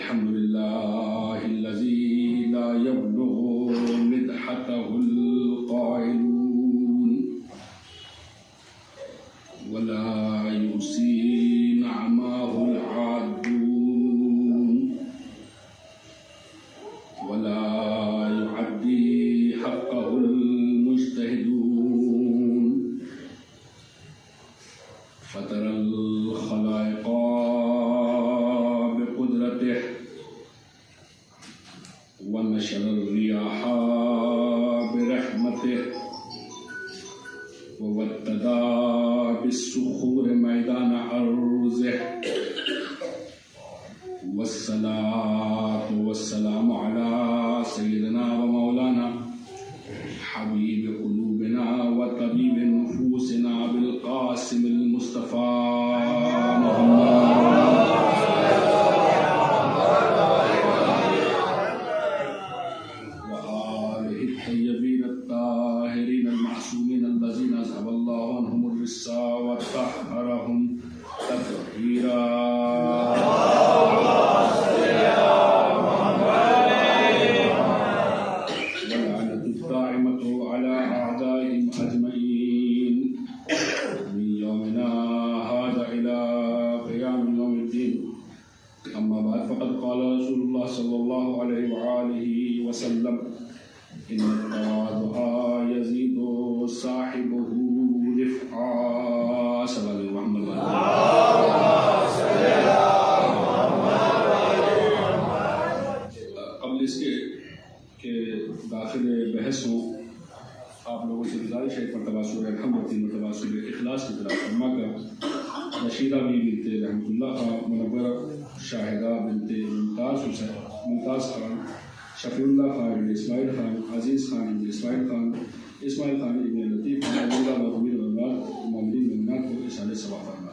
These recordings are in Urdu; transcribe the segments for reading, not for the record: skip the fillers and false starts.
الحمد لله الذي لا يبلغ مدحته القائلون ولا يحصي نعماه العادون ولا يعدي حقه المجتهدون فترى الخلائق بقدرته ونشر الرياح برحمته ووتدا بالصخور ميدان أرضه والصلاة والسلام على سيدنا ومولانا حبيب قلوبنا وطبيب نفوسنا بالقاسم المصطفى محمد وآله الطيبين الطاهرين المعصومين الذين أذهب الله عنهم الرجس وطهرهم تطهيرا. وسلم إن التواضع يزيد صاحبه رفعا. صلی اللہ محمد قبل اس کے کہ داخل بحث ہوں آپ لوگوں سے گزارش ہے مرتبہ سورہ الحمد 3 مرتبہ سورہ اخلاص کی طرف فرما کر رشیدہ بی بنت رحمۃ اللہ خان، منورہ شاہدہ بنت ممتاز خان، شفیع اللہ خان ابن اسماعیل خان، عزیز خان ابن اسماعیل خان، اسماعیل خان ابن لطیف خان، اللہ محمد محمدین ممنات کو اشارے ثواب فرما.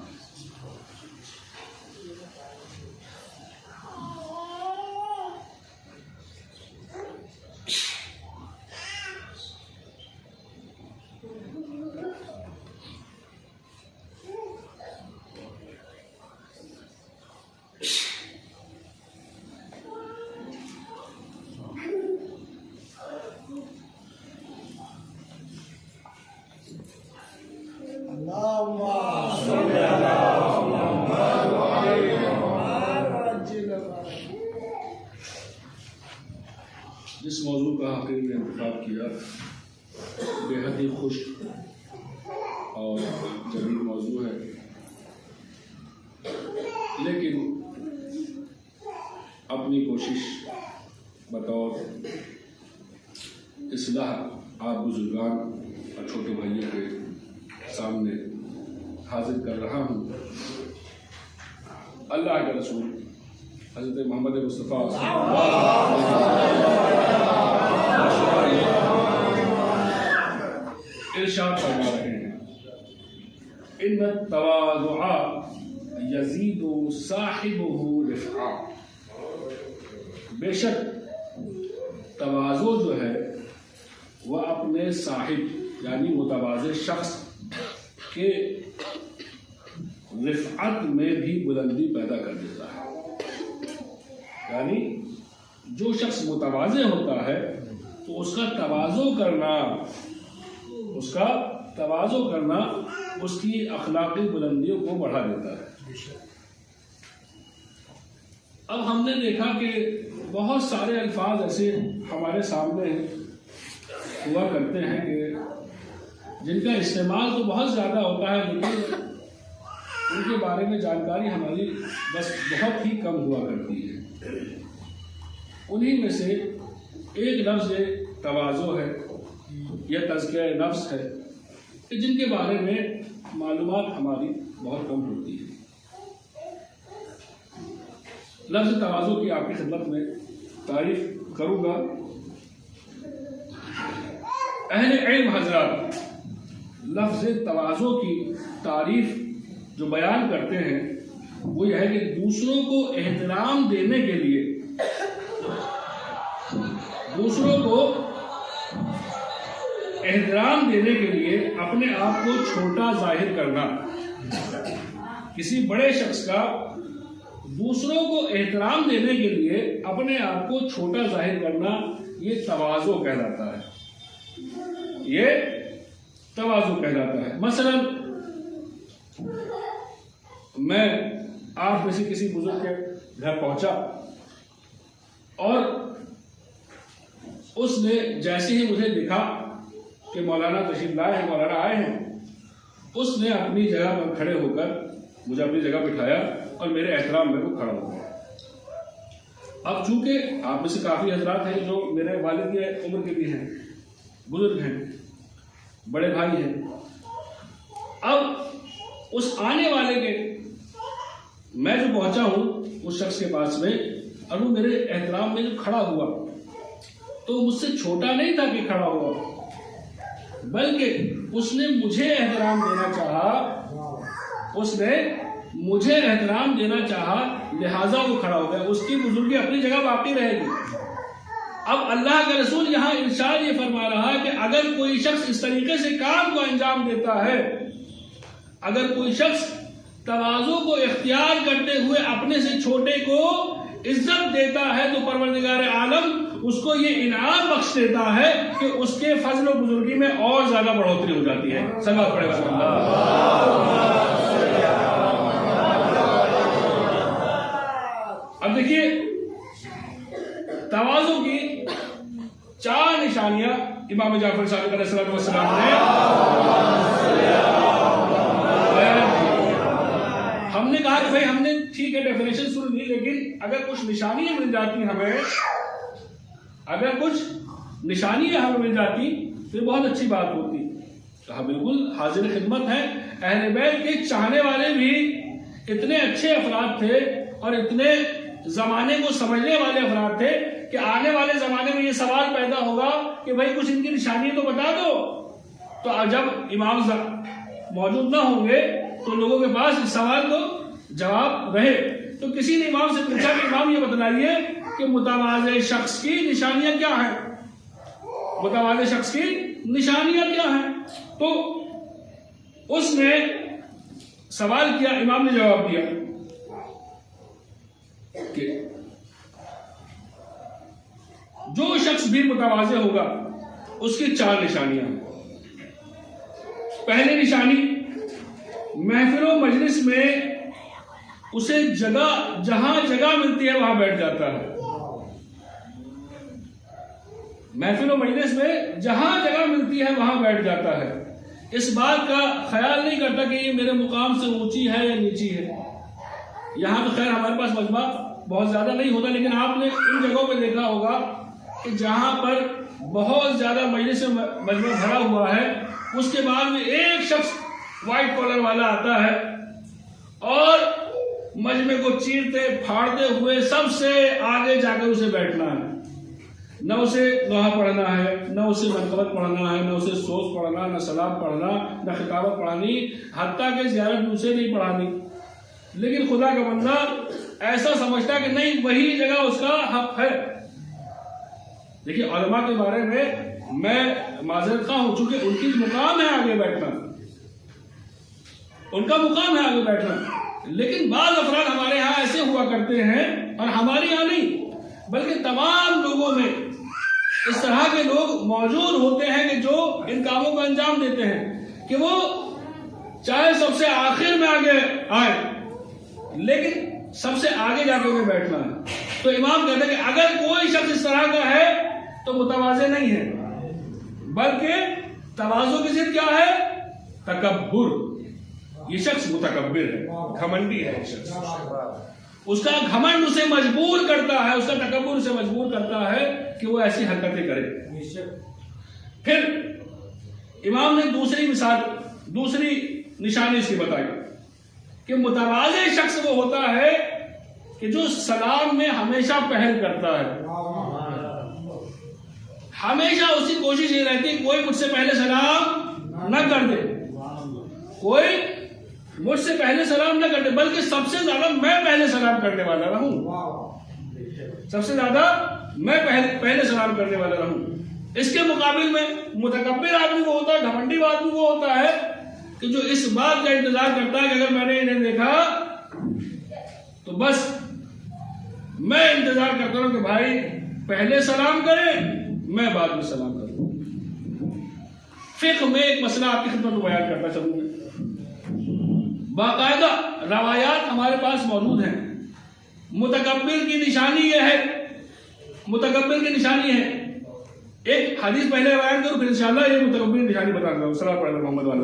جس موضوع کا حقیقت میں انتخاب کیا بے حد ہی خوش اور جدید موضوع ہے، لیکن اپنی کوشش بطور اصلاح آپ بزرگان اور چھوٹے بھائیوں کے سامنے حاضر کر رہا ہوں. اللہ کے رسول حضرت محمد مصطفیٰ ارشاد فرما رہے ہیں ان التواضع یزید صاحبہ رفعا. بے شک تواضع جو ہے وہ اپنے صاحب یعنی متواضع شخص کے رفعت میں بھی بلندی پیدا کر دیتا ہے. یعنی جو شخص متواضع ہوتا ہے تو اس کا تواضع کرنا اس کی اخلاقی بلندیوں کو بڑھا دیتا ہے. اب ہم نے دیکھا کہ بہت سارے الفاظ ایسے ہمارے سامنے ہوا کرتے ہیں کہ جن کا استعمال تو بہت زیادہ ہوتا ہے، لیکن ان کے بارے میں جانکاری ہماری بس بہت ہی کم ہوا کرتی ہے. انہی میں سے ایک لفظ تواضع ہے یا تزکیہ نفس ہے کہ جن کے بارے میں معلومات ہماری بہت کم ہوتی ہے. لفظ تواضع کی آپ کی خدمت میں تعریف کروں گا. اہل علم حضرات لفظ تواضع کی تعریف جو بیان کرتے ہیں وہ یہ ہے کہ دوسروں کو احترام دینے کے لیے اپنے آپ کو چھوٹا ظاہر کرنا، کسی بڑے شخص کا دوسروں کو احترام دینے کے لیے اپنے آپ کو چھوٹا ظاہر کرنا یہ تواضع کہلاتا ہے، یہ تواضع کہلاتا ہے۔ مثلا میں آپ میں سے کسی بزرگ کے گھر پہنچا اور اس نے جیسے ہی مجھے دیکھا کہ مولانا تشریف لائے ہیں، مولانا آئے ہیں، اس نے اپنی جگہ پر کھڑے ہو کر مجھے اپنی جگہ بٹھایا اور میرے احترام میں وہ کھڑا ہو گیا۔ اب چونکہ آپ میں سے کافی حضرات ہیں جو میرے والد کے عمر کے بھی ہیں، بزرگ ہیں، بڑے بھائی ہیں، اب اس آنے والے کے میں جو پہنچا ہوں اس شخص کے پاس میں اور وہ میرے احترام میں جو کھڑا ہوا تو مجھ سے چھوٹا نہیں تھا کہ کھڑا ہوا، بلکہ اس نے مجھے احترام دینا چاہا، اس نے مجھے احترام دینا چاہا، لہٰذا وہ کھڑا ہو گیا۔ اس کی بزرگی اپنی جگہ باقی رہے گی۔ اب اللہ کا رسول یہاں ارشاد یہ فرما رہا ہے کہ اگر کوئی شخص اس طریقے سے کام کو انجام دیتا ہے، اگر کوئی شخص تواضع کو اختیار کرتے ہوئے اپنے سے چھوٹے کو عزت دیتا ہے تو پروردگار عالم اس کو یہ انعام بخش دیتا ہے کہ اس کے فضل و بزرگی میں اور زیادہ بڑھوتری ہو جاتی ہے۔ صلوات پڑھے گا اب دیکھیے تواضع کی 4 نشانیاں امام جعفر صادق علیہ السلام نے ہم نے کہا کہ بھائی ہم نے ٹھیک ہے ڈیفینیشن سن لی، لیکن اگر کچھ نشانیاں مل جاتی ہمیں، اگر کچھ نشانیاں ہمیں مل جاتی تو یہ بہت اچھی بات ہوتی۔ کہا بالکل حاضر خدمت ہے، اہل بیت کے چاہنے والے بھی اتنے اچھے افراد تھے اور اتنے زمانے کو سمجھنے والے افراد تھے کہ آنے والے زمانے میں یہ سوال پیدا ہوگا کہ بھائی کچھ ان کی نشانیاں تو بتا دو۔ تو جب امام موجود نہ ہوں گے تو لوگوں کے پاس اس سوال کو جواب رہے، تو کسی نے امام سے پوچھا کہ امام یہ بتلائیے کہ متواضع شخص کی نشانیاں کیا ہیں، متواضع شخص کی نشانیاں کیا ہیں؟ تو اس نے سوال کیا، امام نے جواب دیا کہ جو شخص بھی متواضع ہوگا اس کی 4 نشانیاں ہیں۔ پہلی نشانی، محفل و مجلس میں اسے جگہ جہاں جگہ ملتی ہے وہاں بیٹھ جاتا ہے۔ محفل و مجلس میں جہاں جگہ ملتی ہے وہاں بیٹھ جاتا ہے، اس بات کا خیال نہیں کرتا کہ یہ میرے مقام سے اونچی ہے یا نیچی ہے۔ یہاں تو خیر ہمارے پاس مجمع بہت زیادہ نہیں ہوتا، لیکن آپ نے ان جگہوں پہ دیکھا ہوگا کہ جہاں پر بہت زیادہ مجلس میں مجمع بھرا ہوا ہے، اس کے بعد میں ایک شخص وائٹ کالر والا آتا ہے اور مجمع کو چیرتے پھاڑتے ہوئے سب سے آگے جا کر اسے بیٹھنا ہے، نہ اسے نوحہ پڑھنا ہے، نہ اسے منقبت پڑھنا ہے، نہ اسے سوز پڑھنا، نہ سلام پڑھنا، نہ خطابت پڑھانی، حتیٰ کہ زیارت اسے نہیں پڑھانی۔ لیکن خدا کا بندہ ایسا سمجھتا کہ نہیں وہی جگہ اس کا حق ہے۔ دیکھیے علماء کے بارے میں معذرت خواہ ہوں، چونکہ ان کی مقام ہے آگے بیٹھنا، ان کا مقام ہے آگے بیٹھنا، لیکن بعض افراد ہمارے ہاں ایسے ہوا کرتے ہیں، اور ہمارے ہاں نہیں بلکہ تمام لوگوں میں اس طرح کے لوگ موجود ہوتے ہیں کہ جو ان کاموں کو انجام دیتے ہیں کہ وہ چاہے سب سے آخر میں آگے آئے لیکن سب سے آگے جا کے انہیں بیٹھنا ہے۔ تو امام کہتے ہیں کہ اگر کوئی شخص اس طرح کا ہے تو متواضع نہیں ہے، بلکہ تواضع کی ضد کیا ہے؟ تکبر۔ یہ شخص متکبر ہے، گھمنڈی ہے، یہ شخص اس کا گھمنڈ اسے مجبور کرتا ہے، اس کا تکبر اسے مجبور کرتا ہے کہ وہ ایسی حرکتیں کرے۔ پھر امام نے دوسری مثال، دوسری نشانی اس کی بتائی کہ متواضع شخص وہ ہوتا ہے کہ جو سلام میں ہمیشہ پہل کرتا ہے، ہمیشہ اس کی کوشش یہ رہتی کوئی مجھ سے پہلے سلام نہ کر دے، کوئی مجھ سے پہلے سلام نہ کر دے، بلکہ سب سے زیادہ میں پہلے سلام کرنے والا رہوں، سب سے زیادہ میں پہلے سلام کرنے والا رہوں۔ اس کے مقابل میں متکبر آدمی وہ ہوتا ہے، گھمنڈی آدمی وہ ہوتا ہے کہ جو اس بات کا انتظار کرتا ہے کہ اگر میں نے انہیں دیکھا تو بس میں انتظار کرتا ہوں کہ بھائی پہلے سلام کریں، میں بعد میں سلام کروں۔ فقہ میں ایک مسئلہ آپ کی خدمت میں بیان کرتا چلوں گا۔ باقاعدہ روایات ہمارے پاس موجود ہیں۔ متکبر کی نشانی یہ ہے، متکبر کی نشانی ہے، ایک حدیث پہلے بیان کروں پھر انشاءاللہ یہ متکبر کی نشانی بتا دوں گا۔ صلی اللہ علیہ محمد والے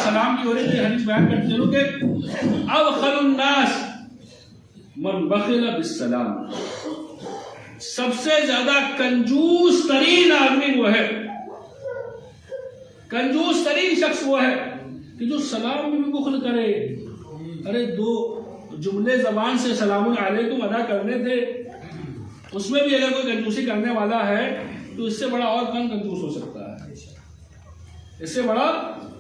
سلام کی ہو رہی تھی، حدیث بیان کرتے چلو کہ ابخل الناس من بخل بالسلام، سب سے زیادہ کنجوس ترین آدمی وہ ہے، کنجوس ترین شخص وہ ہے کہ جو سلام میں بھی بخل کرے۔ ارے دو جملے زبان سے سلام علیکم ادا کرنے تھے، اس میں بھی اگر کوئی کنجوسی کرنے والا ہے تو اس سے بڑا اور کون کنجوس ہو سکتا ہے؟ اس سے بڑا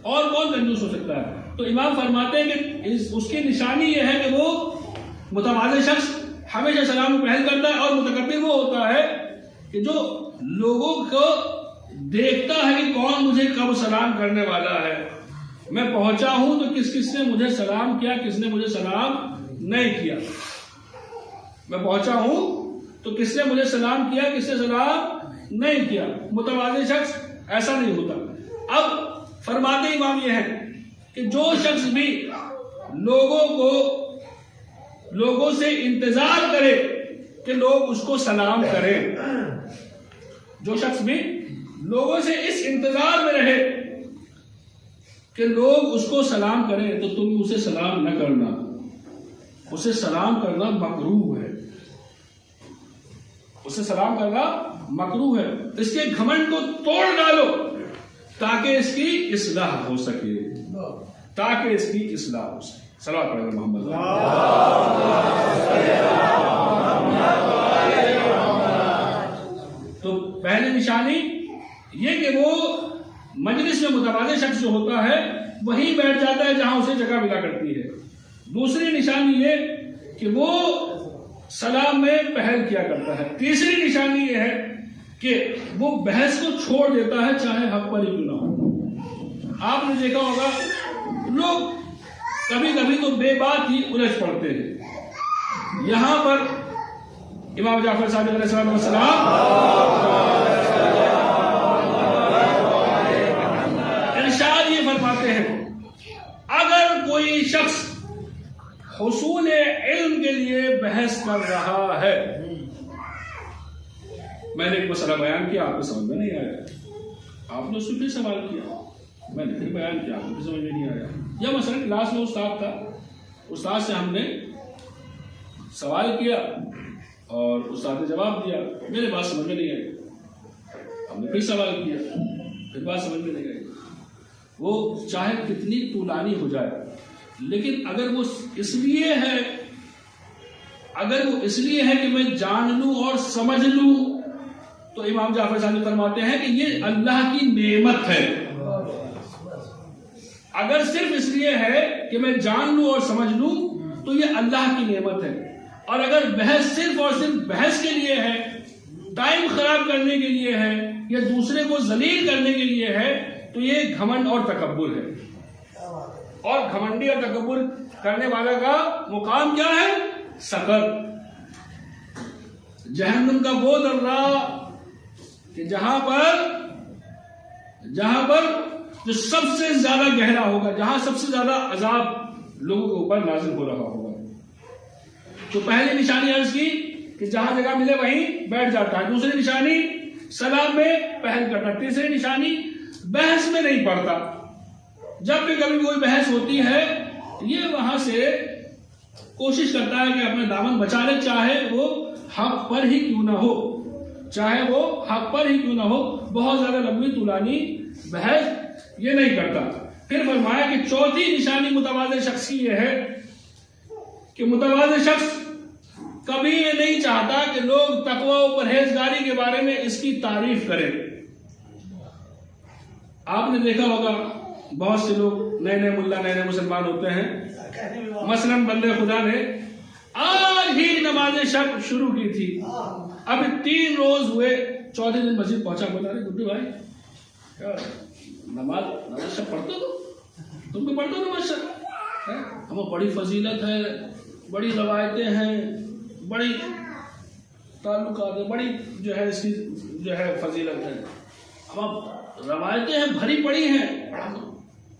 اور کون کنجوس ہو سکتا ہے؟ تو امام فرماتے ہیں کہ اس کی نشانی یہ ہے کہ وہ متواضع شخص ہمیشہ سلام میں پہل کرتا ہے، اور متکبر وہ ہوتا ہے کہ جو لوگوں کو دیکھتا ہے کہ کون مجھے کب سلام کرنے والا ہے، میں پہنچا ہوں تو کس کس نے مجھے سلام کیا، کس نے مجھے سلام نہیں کیا، میں پہنچا ہوں تو کس نے مجھے سلام کیا، کس نے سلام نہیں کیا۔ متواضع شخص ایسا نہیں ہوتا۔ اب فرماتے امام یہ ہے کہ جو شخص بھی لوگوں سے انتظار کرے کہ لوگ اس کو سلام کریں، جو شخص بھی لوگوں سے اس انتظار میں رہے کہ لوگ اس کو سلام کریں تو تم اسے سلام نہ کرنا، اسے سلام کرنا مکروہ ہے، اسے سلام کرنا مکروہ ہے۔ اس کے گھمنڈ کو توڑ ڈالو تاکہ اس کی اصلاح ہو سکے، تاکہ اس کی اصلاح ہو سکے۔ صلوات پڑھیں محمد۔ تو پہلی نشانی یہ کہ وہ مجلس میں متواضع شخص جو ہوتا ہے وہیں بیٹھ جاتا ہے جہاں اسے جگہ ملا کرتی ہے۔ دوسری نشانی یہ کہ وہ سلام میں پہل کیا کرتا ہے۔ تیسری نشانی یہ ہے کہ وہ بحث کو چھوڑ دیتا ہے چاہے حق پر ہی کیوں نہ ہو۔ آپ نے دیکھا ہوگا لوگ کبھی کبھی تو بے بات ہی الجھ پڑتے ہیں۔ یہاں پر امام جعفر صادق علیہ السلام ارشاد یہ فرماتے ہیں اگر کوئی شخص حصول علم کے لیے بحث کر رہا ہے، میں نے ایک مسئلہ بیان کیا، آپ کو سمجھ میں نہیں آیا، آپ نے اس میں پھر سوال کیا، میں نے پھر بیان کیا، آپ کو سمجھ میں نہیں آیا، یا مثلا کلاس میں استاد تھا، استاد سے ہم نے سوال کیا اور استاد نے جواب دیا، میرے بات سمجھ میں نہیں آئی، ہم نے پھر سوال کیا، پھر بات سمجھ میں نہیں آئی۔ وہ چاہے کتنی طولانی ہو جائے، لیکن اگر وہ اس لیے ہے کہ میں جان لوں اور سمجھ لوں، تو امام جعفر صادق فرماتے ہیں کہ یہ اللہ کی نعمت ہے۔ اگر صرف اس لیے ہے کہ میں جان لوں اور سمجھ لوں تو یہ اللہ کی نعمت ہے، اور اگر بحث صرف اور صرف بحث کے لیے ہے، ٹائم خراب کرنے کے لیے ہے، یا دوسرے کو ذلیل کرنے کے لیے ہے، تو یہ گھمنڈ اور تکبر ہے، اور گھمنڈی اور تکبر کرنے والا کا مقام کیا ہے؟ سقر، جہنم کا وہ درہ کہ جہاں پر جو سب سے زیادہ گہرا ہوگا، جہاں سب سے زیادہ عذاب لوگوں کے اوپر نازل ہو رہا ہوگا۔ تو پہلی نشانی عرض کی کہ جہاں جگہ ملے وہیں بیٹھ جاتا ہے، دوسری نشانی سلام میں پہل کرتا، تیسری نشانی بحث میں نہیں پڑتا، جب بھی کبھی کوئی بحث ہوتی ہے یہ وہاں سے کوشش کرتا ہے کہ اپنا دامن بچا لے، چاہے وہ حق پر ہی کیوں نہ ہو، بہت زیادہ لمبی طولانی بحث یہ نہیں کرتا۔ پھر فرمایا کہ چوتھی نشانی متواضع شخص کی یہ ہے کہ متواضع شخص کبھی یہ نہیں چاہتا کہ لوگ تقوی و پرہیزگاری کے بارے میں اس کی تعریف کریں۔ آپ نے دیکھا ہوگا بہت سے لوگ نئے نئے ملا، نئے نئے مسلمان ہوتے ہیں، مثلا بندے خدا نے آج ہی نماز شب شروع کی تھی، اب 3 روز ہوئے، چوتھے دن مسجد پہنچا، بولا رہے گڈو بھائی نماز شب پڑھتے تو تم بھی پڑھ دو نا ماشاءاللہ. ہمیں بڑی فضیلت ہے، بڑی روایتیں ہیں، بڑی تعلقات ہیں، بڑی جو ہے اس کی جو ہے فضیلت ہے. ہم روایتیں ہیں بھری پڑی ہیں، پڑھا کرو،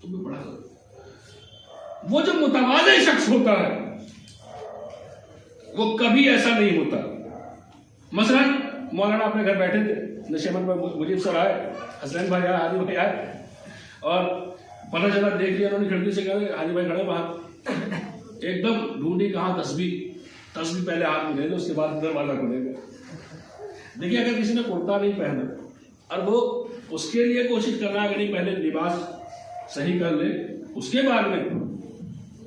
تم بھی پڑھا کرو. وہ جو متواضع شخص ہوتا ہے وہ کبھی ایسا نہیں ہوتا. مثلا مولانا اپنے گھر بیٹھے تھے، نشیمن پر مجیب سر آئے، حسین بھائی آئے، حاجی بھائی آئے، اور پتہ چلا دیکھ لیا انہوں نے کھڑکی سے کہا حاجی بھائی کھڑے باہر. ایک دم ڈھونڈی کہاں تسبیح پہلے ہاتھ میں لے لو، اس کے بعد دروازہ کھلے گا. دیکھیے اگر کسی نے کرتا نہیں پہنا اور وہ اس کے لیے کوشش کرنا ہے کہ نہیں پہلے لباس صحیح کر لے اس کے بعد میں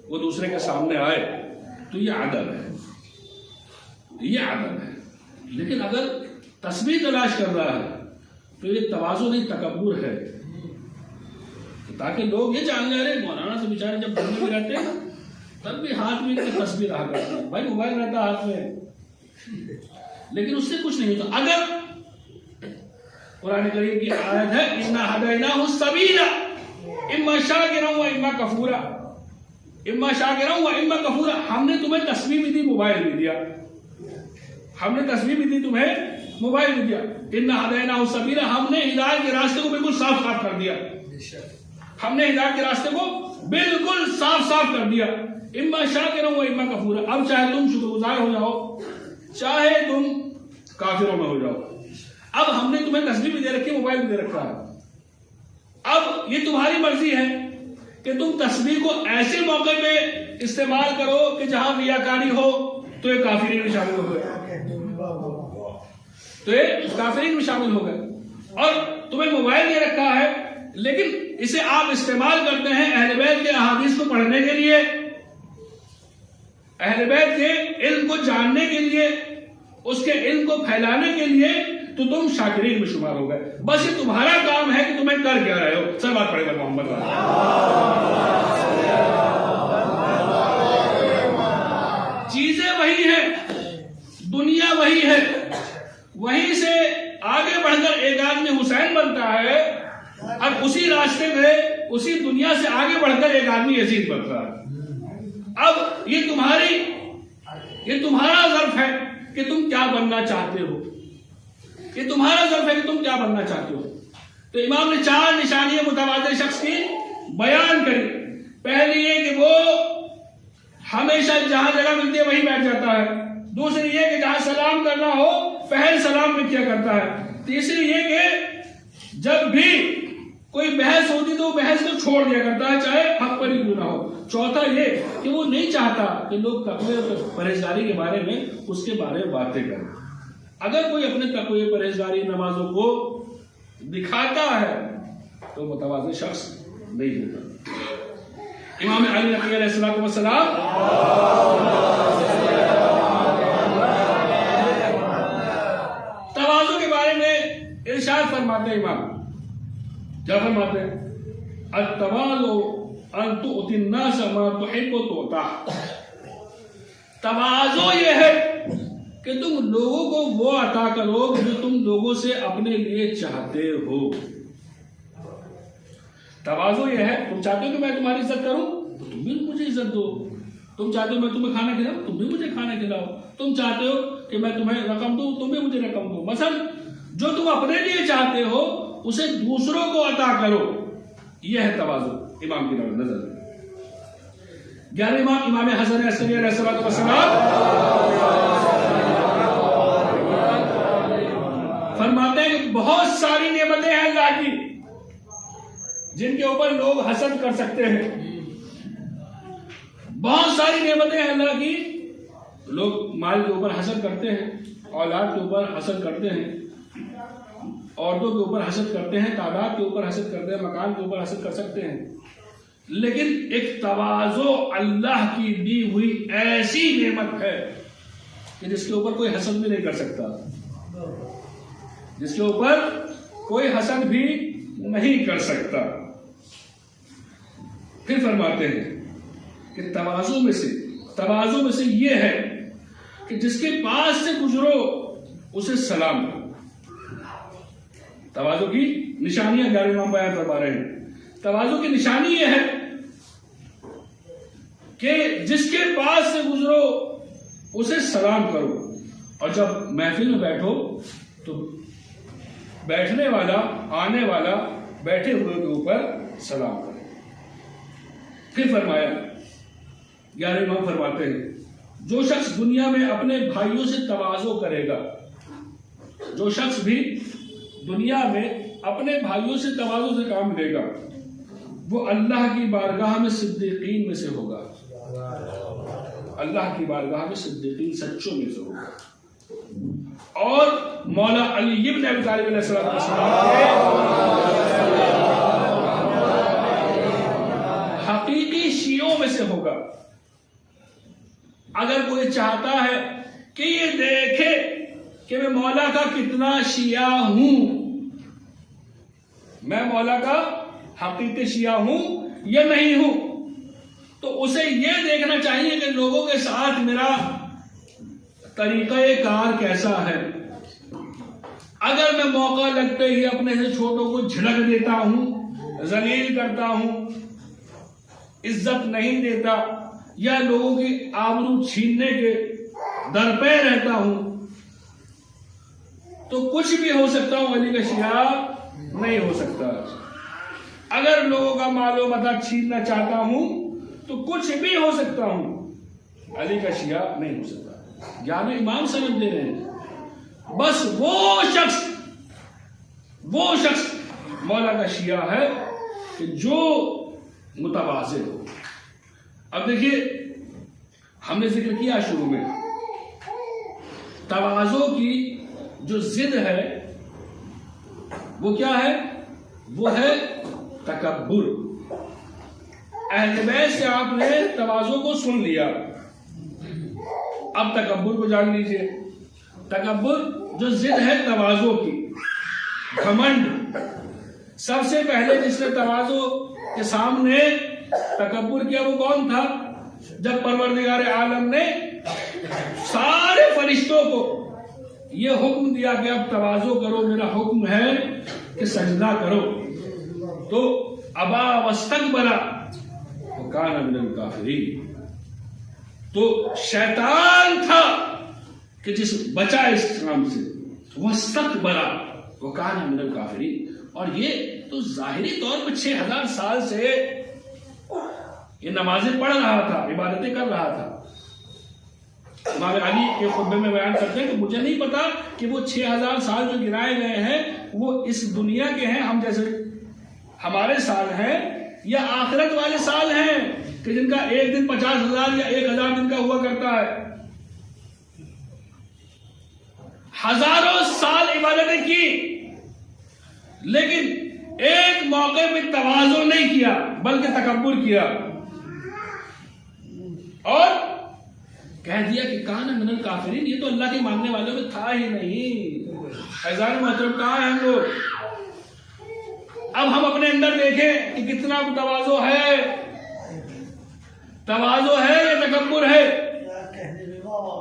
وہ دوسرے کے سامنے آئے، تو یہ عدل ہے، یہ عدل ہے. لیکن اگر تسبیح تلاش کر رہا ہے تو یہ تواضع نہیں تکبر ہے، تاکہ لوگ یہ جان لیں ارے مولانا سے بیچارے جب گھر میں بھی رہتے ہیں تب بھی ہاتھ میں تسبیح رہا کرتا ہے. بھائی موبائل رہتا ہاتھ میں لیکن اس سے کچھ نہیں ہوتا. اگر قرآن کریم کی آیت ہے اِنَّا هَدَيْنَاهُ السَّبِيلَ إِمَّا شَاكِرًا وَإِمَّا كَفُورًا، اِمَّا شَاكِرًا وَإِمَّا كَفُورًا. ہم نے تمہیں تسبیح بھی دی، موبائل بھی دیا. ہم نے تسبیح بھی دی، تمہیں موبائل بھی دیا. اِنَّا هَدَيْنَاهُ السَّبِيلَ، ہم نے ہدایت کے راستے کو بالکل صاف صاف کر دیا. ہم نے ہدایت کے راستے کو بالکل صاف صاف کر دیا. اِمَّا شَاكِرًا وَإِمَّا كَفُورًا. اب چاہے تم شکر گزار ہو جاؤ، چاہے تم کافروں میں ہو جاؤ. اب ہم نے تمہیں تسبیح بھی دے رکھی، موبائل بھی دے رکھا ہے. اب یہ تمہاری مرضی ہے کہ تم تسبیح کو ایسے موقع پہ استعمال کرو کہ جہاں ریاکاری ہو تو یہ کافرین میں شامل ہو گئے، اور تمہیں موبائل دے رکھا ہے لیکن اسے آپ استعمال کرتے ہیں اہل بیت کے احادیث کو پڑھنے کے لیے، اہل بیت کے علم کو جاننے کے لیے، اس کے علم کو پھیلانے کے لیے، تو تم شاکرین میں شمار ہو گئے. بس یہ تمہارا کام ہے کہ تمہیں کر کیا رہے ہو. سب بات پڑھے گا محمد. چیزیں وہی ہیں، دنیا وہی ہے، وہیں سے آگے بڑھ کر ایک آدمی حسین بنتا ہے اور اسی راستے میں اسی دنیا سے آگے بڑھ کر ایک آدمی یزید بنتا ہے. اب یہ تمہارا ظرف ہے کہ تم کیا بننا چاہتے ہو، یہ تمہارا ظرف ہے کہ تم کیا بننا چاہتے ہو. تو امام نے 4 نشانیاں متواضع شخص کی بیان کری. پہلی یہ کہ وہ ہمیشہ جہاں جگہ ملتی ہے وہیں بیٹھ جاتا ہے. دوسری یہ کہ جہاں سلام کرنا ہو پہل سلام میں کیا کرتا ہے. تیسری یہ کہ جب بھی کوئی بحث ہوتی تو وہ بحث کو چھوڑ دیا کرتا ہے چاہے حق پر ہی کیوں نہ ہو. چوتھا یہ کہ وہ نہیں چاہتا کہ لوگ تقوی اور پرہیزگاری کے بارے میں اس کے بارے میں باتیں کریں. اگر کوئی اپنے تقوی پرہیزگاری نمازوں کو دکھاتا ہے تو متواضع شخص نہیں ہوتا. امام علی نبی علیہ السلام تواضع کے بارے میں ارشاد فرماتے ہیں. امام کیا فرماتے ہیں؟ التواضع ان تؤتی الناس ما تحب تعطى. تواضع یہ ہے کہ تم لوگوں کو وہ عطا کرو جو تم لوگوں سے اپنے لیے چاہتے ہو. تواضع یہ ہے، تم چاہتے ہو کہ میں تمہاری عزت کروں تو تم بھی مجھے عزت دو. تم چاہتے ہو میں تمہیں کھانا کھلاؤں تم بھی مجھے کھانا کھلاؤ. تم چاہتے ہو کہ میں تمہیں رقم دوں تم بھی مجھے رقم دو. مثلا جو تم اپنے لیے چاہتے ہو اسے دوسروں کو عطا کرو. یہ ہے تواضع امام کی نظر. 11 امام حسن عسکری علیہ السلام فرماتے ہیں کہ بہت ساری نعمتیں ہیں اللہ کی جن کے اوپر لوگ حسد کر سکتے ہیں. بہت ساری نعمتیں ہیں اللہ کی. لوگ مال کے اوپر حسد کرتے ہیں، اولاد کے اوپر حسد کرتے ہیں، عورتوں کے اوپر حسد کرتے ہیں، تعداد کے اوپر حسد کرتے ہیں، مکان کے اوپر حسد کر سکتے ہیں. لیکن ایک تواضع اللہ کی دی ہوئی ایسی نعمت ہے کہ جس کے اوپر کوئی حسد بھی نہیں کر سکتا، جس کے اوپر کوئی حسد بھی نہیں کر سکتا. پھر فرماتے ہیں کہ تواضع میں سے یہ ہے کہ جس کے پاس سے گزرو اسے سلام کرو. تواضع کی نشانیاں 11 امام بیان فرما رہے ہیں. تواضع کی نشانی یہ ہے کہ جس کے پاس سے گزرو اسے سلام کرو، اور جب محفل میں بیٹھو تو بیٹھنے والا آنے والا بیٹھے ہوئے کے اوپر سلام کرو۔ پھر فرمایا 11 امام فرماتے ہیں جو شخص دنیا میں اپنے بھائیوں سے تواضع کرے گا، جو شخص بھی دنیا میں اپنے بھائیوں سے تواضع سے کام لے گا وہ اللہ کی بارگاہ میں صدیقین میں سے ہوگا، اللہ کی بارگاہ میں صدیقین سچوں میں سے ہوگا۔ اور مولا علی ابن ابی طالب علیہ السلام حقیقی شیعوں میں سے ہوگا۔ اگر کوئی چاہتا ہے کہ یہ دیکھے کہ میں مولا کا کتنا شیعہ ہوں، میں مولا کا حقیقی شیعہ ہوں یا نہیں ہوں، تو اسے یہ دیکھنا چاہیے کہ لوگوں کے ساتھ میرا طریقہ کار کیسا ہے۔ اگر میں موقع لگتے ہی اپنے سے چھوٹوں کو جھڑک دیتا ہوں، ذلیل کرتا ہوں، عزت نہیں دیتا یا لوگوں کی آبرو چھیننے کے درپے رہتا ہوں، تو کچھ بھی ہو سکتا ہوں، علی کا شیعہ نہیں ہو سکتا۔ اگر لوگوں کا مال و متاع چھیننا چاہتا ہوں تو کچھ بھی ہو سکتا ہوں، علی کا شیعہ نہیں ہو سکتا۔ 11 امام سمجھ دے رہے ہیں بس وہ شخص مولا کا شیعہ ہے کہ جو متواضع ہو۔ اب دیکھیے ہم نے ذکر کیا شروع میں تواضع کی جو ضد ہے وہ کیا ہے؟ وہ ہے تکبر۔ اہل بیت سے آپ نے تواضع کو سن لیا، اب تکبر کو جان لیجئے۔ تکبر جو ضد ہے تواضع کی، گھمنڈ۔ سب سے پہلے جس نے تواضع کے سامنے تکبر کیا وہ کون تھا؟ جب پروردگار عالم نے سارے فرشتوں کو یہ حکم دیا کہ اب تواضع کرو، میرا حکم ہے کہ سجدہ کرو، تو ابا واستکبر وکان من الکافرین۔ تو شیطان تھا کہ جس بچا اس کام سے، واستکبر وکان من الکافرین۔ اور یہ تو ظاہری طور پر 6000 سال سے یہ نمازیں پڑھ رہا تھا، عبادتیں کر رہا تھا۔ امام علی کے خطبے میں بیان کرتے ہیں کہ مجھے نہیں پتا کہ وہ 6000 سال جو گنائے گئے ہیں وہ اس دنیا کے ہیں، ہم جیسے ہمارے سال ہیں، یا آخرت والے سال ہیں کہ جن کا ایک دن 50,000 یا 1000 دن کا ہوا کرتا ہے۔ ہزاروں سال عبادتیں کی لیکن ایک موقع پہ تواضع نہیں کیا بلکہ تکبر کیا، اور کہہ دیا کہ کان من الکافرین، یہ تو اللہ کے ماننے والوں میں تھا ہی نہیں۔ عزیزان محترم کہاں ہیں ہم لوگ؟ اب ہم اپنے اندر دیکھیں کہ کتنا تواضع ہے، تواضع ہے یا تکبر ہے؟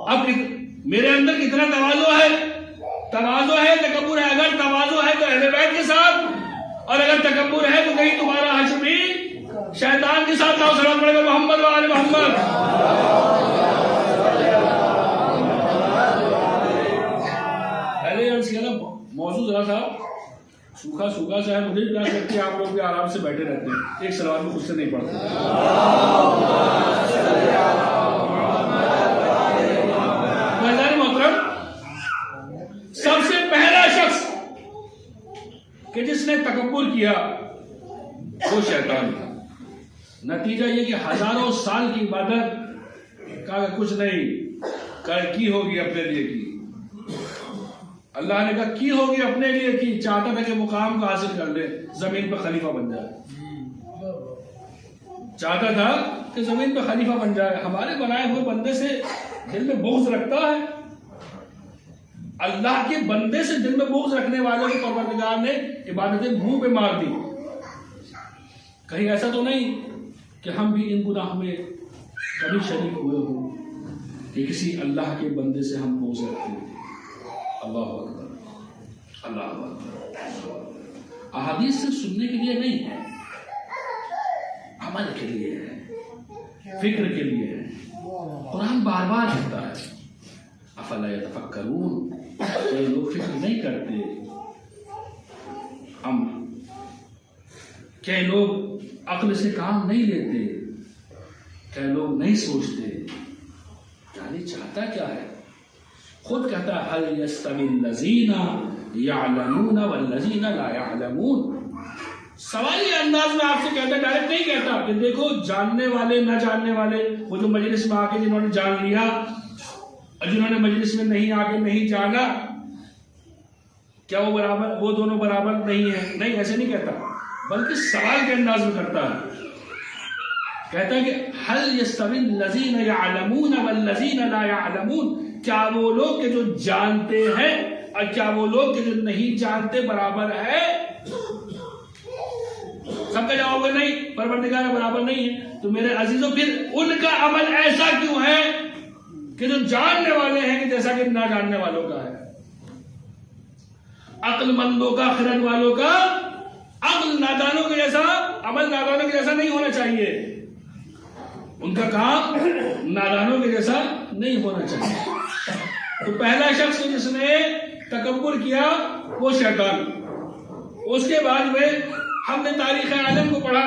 اب میرے اندر کتنا تواضع ہے؟ تواضع ہے، تکبر ہے؟ اگر تواضع ہے تو اہل بیت کے ساتھ، اور اگر تکبر ہے تو کہیں تمہارا ہاشمی شیطان کے ساتھ نہ سلام پڑے گا محمد و آل محمد۔ موضوع ذرا تھا سوکھا سا ہے، مجھے بھی پیاس لگتی ہے، آپ لوگ بھی آرام سے بیٹھے رہتے ہیں، ایک سلوات میں خود سے نہیں پڑھتے۔ محترم، سب سے پہلا شخص کہ جس نے تکبر کیا وہ شیطان تھا۔ نتیجہ یہ کہ ہزاروں سال کی عبادت کا کچھ نہیں کی ہوگی اپنے لیے کی، اللہ نے کہا کی ہوگی اپنے لیے کی، چاہتا تھا کہ مقام کو حاصل کر لے، زمین پہ خلیفہ بن جائے، چاہتا تھا کہ زمین پہ خلیفہ بن جائے۔ ہمارے بنائے ہوئے بندے سے دل میں بغض رکھتا ہے؟ اللہ کے بندے سے دل میں بغض رکھنے والے کو پروردگار نے عبادتیں منہ پہ مار دی۔ کہیں ایسا تو نہیں کہ ہم بھی ان گناہوں میں کبھی شریک ہوئے ہوں کہ کسی اللہ کے بندے سے ہم بغض رکھتے ہیں؟ اللہ اکبر، اللہ اکبر۔ احادیث سے سننے کے لیے نہیں ہے، عمل کے لیے ہے۔ فکر کے لیے ہے. قرآن بار بار کہتا ہے افلا یتفکرون، یہ لوگ فکر نہیں کرتے. ہم کہ لوگ عقل سے کام نہیں لیتے، کہ لوگ نہیں سوچتے. یعنی چاہتا کیا ہے؟ خود کہتا ہے هل يستوي الذين يعلمون والذين لا يعلمون. سوالی انداز میں آپ سے کہتا ہے، ڈائریکٹ نہیں کہتا کہ دیکھو جاننے والے نہ جاننے والے، وہ جو مجلس میں آ کے جنہوں نے جان لیا اور جنہوں نے مجلس میں نہیں آ کے نہیں جانا، کیا وہ برابر، وہ دونوں برابر نہیں ہیں؟ نہیں، ایسے نہیں کہتا، بلکہ سوال کے انداز میں کرتا ہے. کہتا ہے کہ هل يستوي الذين يعلمون والذين لا يعلمون، کیا وہ لوگ کہ جو جانتے ہیں اور کیا وہ لوگ کہ جو نہیں جانتے برابر ہے؟ سب کا جواب ہے نہیں، پروردگار برابر نہیں ہے. تو میرے عزیزوں پھر ان کا عمل ایسا کیوں ہے کہ جو جاننے والے ہیں کہ جیسا کہ نہ جاننے والوں کا ہے؟ عقل مندوں کا، خرد والوں کا عقل نادانوں کے جیسا، عمل نادانوں کے جیسا نہیں ہونا چاہیے. ان کا کام نادانوں کے جیسا نہیں ہونا چاہیے. تو پہلا شخص جس نے تکبر کیا وہ شیطان. اس کے بعد میں ہم نے تاریخ عالم کو پڑھا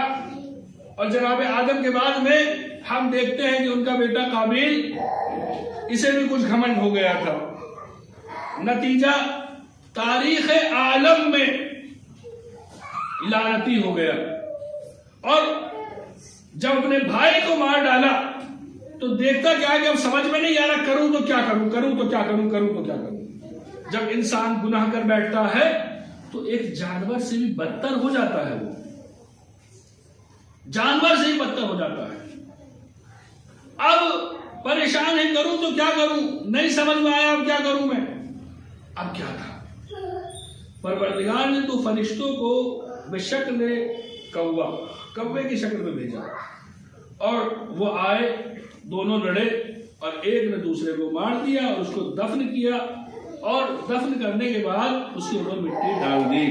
اور جناب آدم کے بعد میں ہم دیکھتے ہیں کہ ان کا بیٹا قابیل، اسے بھی کچھ گھمنڈ ہو گیا تھا. نتیجہ تاریخ عالم میں لعنتی ہو گیا. اور جب اپنے بھائی کو مار ڈالا تو دیکھتا کیا کہ اب سمجھ میں نہیں آ رہا، کروں تو کیا کروں، کروں تو کیا کروں، کروں تو کیا کروں. جب انسان گناہ کر بیٹھتا ہے تو ایک جانور سے بھی بدتر ہو جاتا ہے. وہ جانور سے ہی بدتر ہو جاتا ہے. اب پریشان ہے، کروں تو کیا کروں، نہیں سمجھ میں آیا اب کیا کروں میں. اب کیا تھا، پروردگار نے تو فرشتوں کو بشکل کوے کی شکل میں بھیجا اور وہ آئے، دونوں لڑے اور ایک نے دوسرے کو مار دیا اور اس کو دفن کیا، اور دفن کرنے کے بعد اس کے اوپر مٹی ڈال دی.